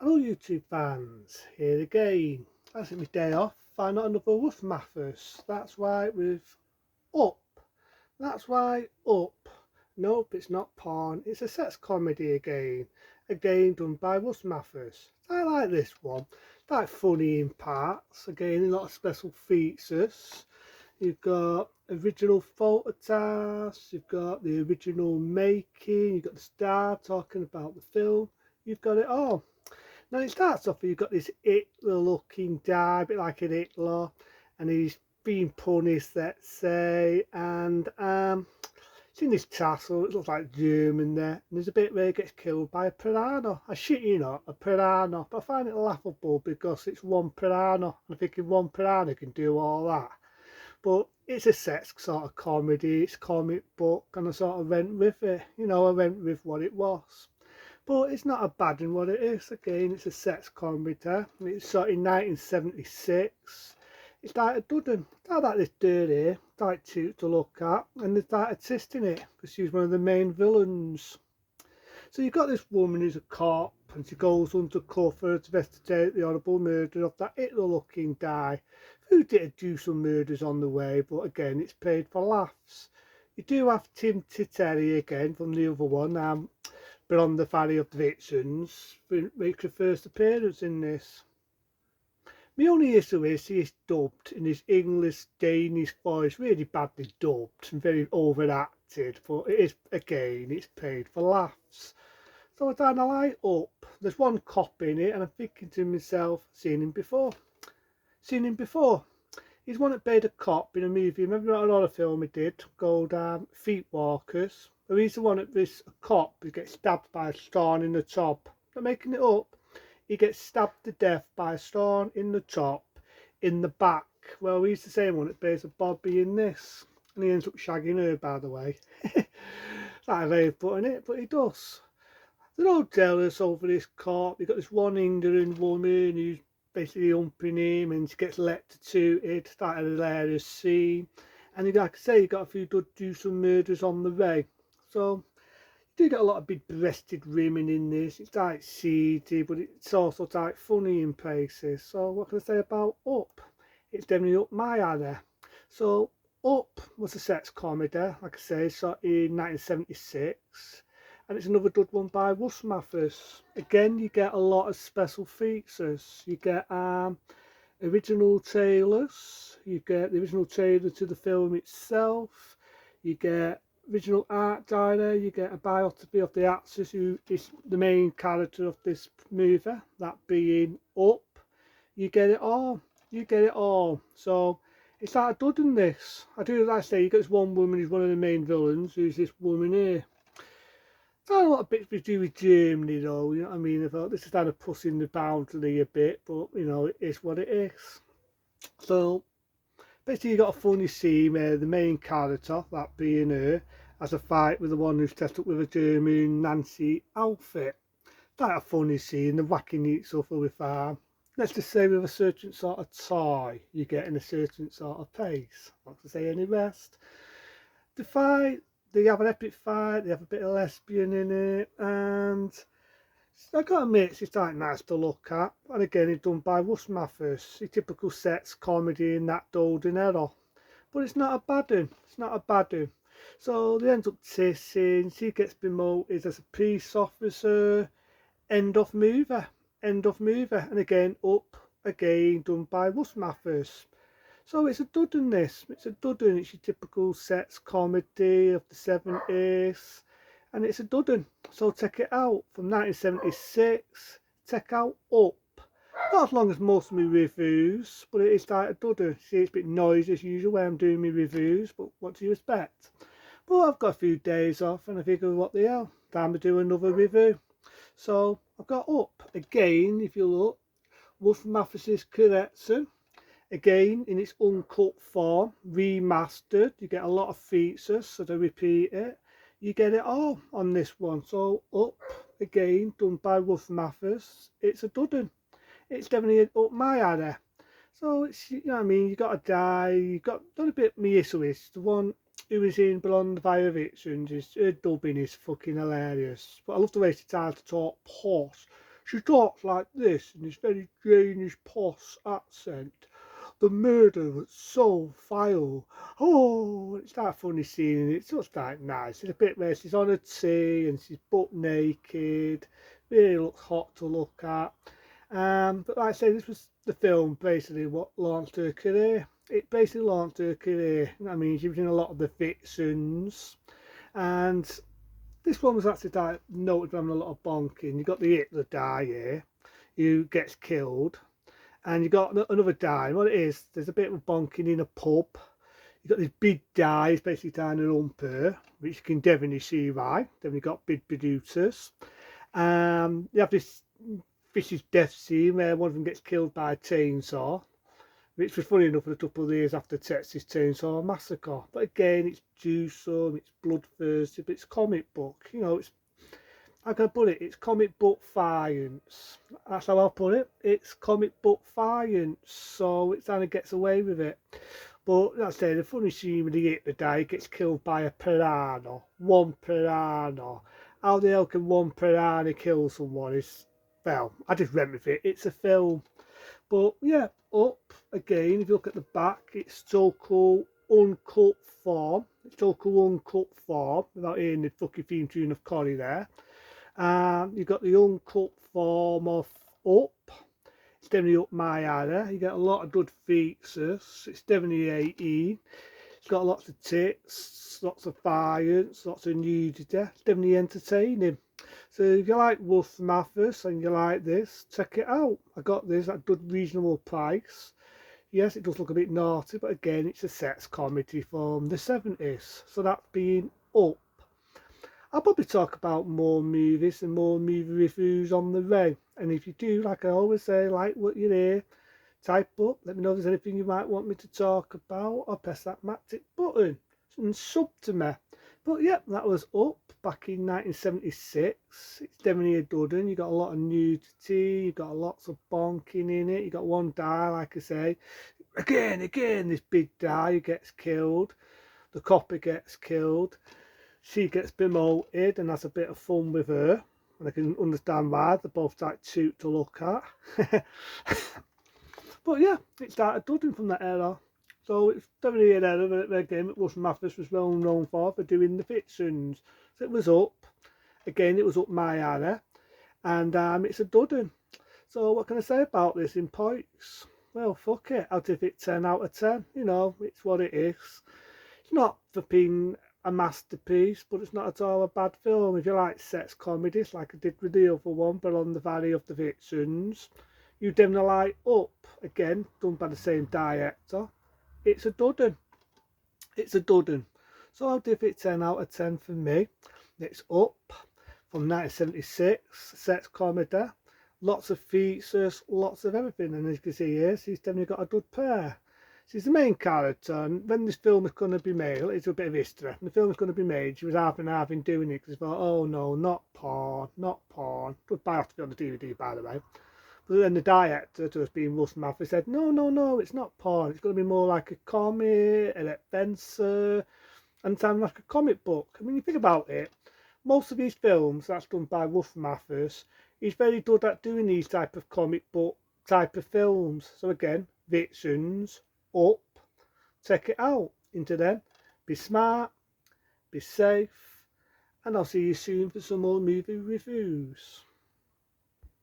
Hello YouTube fans, here again. That's my day off, find out another Wolf Mathers. That's why with Up. That's why Up. Nope, it's not porn, it's a sex comedy again. Again done by Wolf Mathers. I like this one. It's like funny in parts, again a lot of special features. You've got original photographs, you've got the original making, you've got the star talking about the film, you've got it all. Now it starts off, you've got this Hitler looking guy, a bit like an Hitler, and he's being punished, let's say, and it's in this castle, it looks like German there, and there's a bit where he gets killed by a piranha. I shit you not, a piranha, but I find it laughable because it's one piranha. I'm thinking one piranha can do all that. But it's a sex sort of comedy, it's comic book, and I sort of went with it, I went with what it was. But it's not a bad in what it is. Again, it's a sex comedy. It's shot in 1976. It's like a dudden. It's not like this dirty. It's like cute to look at. And there's like a twist in it because she's one of the main villains. So you've got this woman who's a cop and she goes undercover to investigate the horrible murder of that Hitler looking guy who did do some murders on the way, but again, it's paid for laughs. You do have Tim Titeri again from the other one. But on the Valley of the Vixens, makes her first appearance in this. My only issue is he is dubbed in his English Danish voice, really badly dubbed and very overacted, but it is, again, it's paid for laughs. So I kind of like Up. There's one cop in it and I'm thinking to myself, seen him before. He's one that played a cop in a movie, remember another film he did called Feet Walkers? He's the one that this cop who gets stabbed by a stone in the top. Not making it up. He gets stabbed to death by a stone in the top, in the back. Well, he's the same one that plays a Bobby in this. And he ends up shagging her, by the way. It's not a way of putting it, but he does. They're all jealous over this cop. You've got this one Indian woman who's basically humping him and she gets electrocuted. It's like a hilarious scene. And like I say, you've got a few do some murders on the way. So you do get a lot of big breasted women in this. It's like seedy, but it's also like funny in places. So what can I say about Up? It's definitely up my alley. So Up was a sex comedy, like I say, shot in 1976. And it's another good one by Russ Mathers. Again, you get a lot of special features. You get original trailers. You get the original trailer to the film itself. You get original art director, you get a biography of the actress who is the main character of this movie, that being Up. You get it all. So it's like a dud in this. I do, like I say, you got this one woman who's one of the main villains, who's this woman here. Got a lot of bits to do with Germany though, you know what I mean? I thought this is kind of pushing the boundary a bit, but it is what it is. So basically, you got a funny scene where the main character, that being her, has a fight with the one who's dressed up with a German Nancy outfit. That's a funny scene, the whacking each other with let's just say with a certain sort of toy, you get in a certain sort of pace. Not to say any rest. The fight, they have an epic fight, they have a bit of lesbian in it, and I gotta admit, it's like nice to look at. And again, it's done by Russ Mathers. Your typical sex comedy in that golden era. But it's not a bad one. So they end up kissing. She gets promoted as a police officer. End of movie. And again, Up again, done by Russ Mathers. So it's a dud in this. It's your typical sex comedy of the 70s. And it's a dud. So check it out. From 1976. Check out Up. Not as long as most of my reviews, but it is like a dud. See, it's a bit noisy as usual when I'm doing my reviews, but what do you expect? But I've got a few days off and I figure what the hell, time to do another review. So I've got Up again, if you look, Wolf Mathers' correction. Again, in its uncut form, remastered. You get a lot of features, so to repeat it, you get it all on this one. So Up again, done by Wolf Mathers. It's a dud. It's definitely up my alley. So it's, you know what I mean, you got a guy, you got done a bit me issue is the one who was in Beyond the Violations, her dubbing is fucking hilarious. But I love the way she tries to talk posh. She talks like this in this very Danish posh accent. The murder was so vile. Oh, it's that funny scene, and it's just like nice. It's a bit where she's on a tea and she's butt naked. Really looks hot to look at. But like I say, this was the film basically what launched her career. It basically launched her career. I mean, she was in a lot of the Vixens, and this one was actually noted for having a lot of bonking. You got the Hitler guy here, who gets killed, and you got another guy. What it is, there's a bit of bonking in a pub. You got this big guy, he's basically down an umper, which you can definitely see why. Then you got big producers. You have this vicious death scene where one of them gets killed by a chainsaw, which was funny enough a couple of years after Texas Chainsaw Massacre. But again, it's gruesome, it's bloodthirsty, but it's comic book. You know, it's, how can I put it? It's comic book science. That's how I'll put it. It's comic book science, so it kind of gets away with it. But that's the funny scene when the guy gets killed by a piranha. One piranha. How the hell can one piranha kill someone? Is, well, I just went with it. It's a film. But yeah, Up, again, if you look at the back, it's still called Uncut Form. It's still called Uncut Form, without hearing the fucking theme tune of Corrie there. You've got the uncut form of Up. It's definitely up my alley. You get a lot of good features. It's definitely 18. It's got lots of tits, lots of violence, lots of nudity. It's definitely entertaining. So if you like Wolf Mathis and you like this, check it out. I got this at a good reasonable price. Yes, it does look a bit naughty, but again, it's a sex comedy from the 70s. So that's been Up. I'll probably talk about more movies and more movie reviews on the way. And if you do, like I always say, like what you hear, type up, let me know if there's anything you might want me to talk about, or press that magic button and sub to me. But yeah, that was Up back in 1976. It's definitely a good one. You got a lot of nudity, you got lots of bonking in it, you got one guy, like I say, again, this big guy who gets killed, the copper gets killed. She gets demoted and has a bit of fun with her, and I can understand why. They're both like cute to look at. But yeah, it started building from that era. So it's definitely an era that again that Russ Mathis was well known for doing the fictions. So it was Up. Again, it was up my alley, and it's a dud. So what can I say about this in points? Well, fuck it. I'll give it 10 out of 10. You know, it's what it is. It's not for being a masterpiece, but it's not at all a bad film. If you like sex comedies, like I did with the other one, but on the Valley of the Vixens, you definitely like Up, again, done by the same director. It's a dud. It's a dud. So I'll give it 10 out of 10 for me. It's Up from 1976, sex comedy, lots of features, lots of everything, and as you can see here, she's definitely got a good pair. She's the main character, and when this film is going to be made, it's a bit of history. When the film is going to be made, she was half and half in doing it because she thought, oh no, not porn, not porn. Goodbye, have to be on the DVD, by the way. But then the director, just being Russ Mathis, said, no, it's not porn. It's going to be more like a comic, an adventure, and sound like a comic book. I mean, you think about it, most of these films that's done by Russ Mathis, he's very good at doing these type of comic book type of films. So again, Vixens, Up, check it out. Until then, be smart, be safe, and I'll see you soon for some more movie reviews.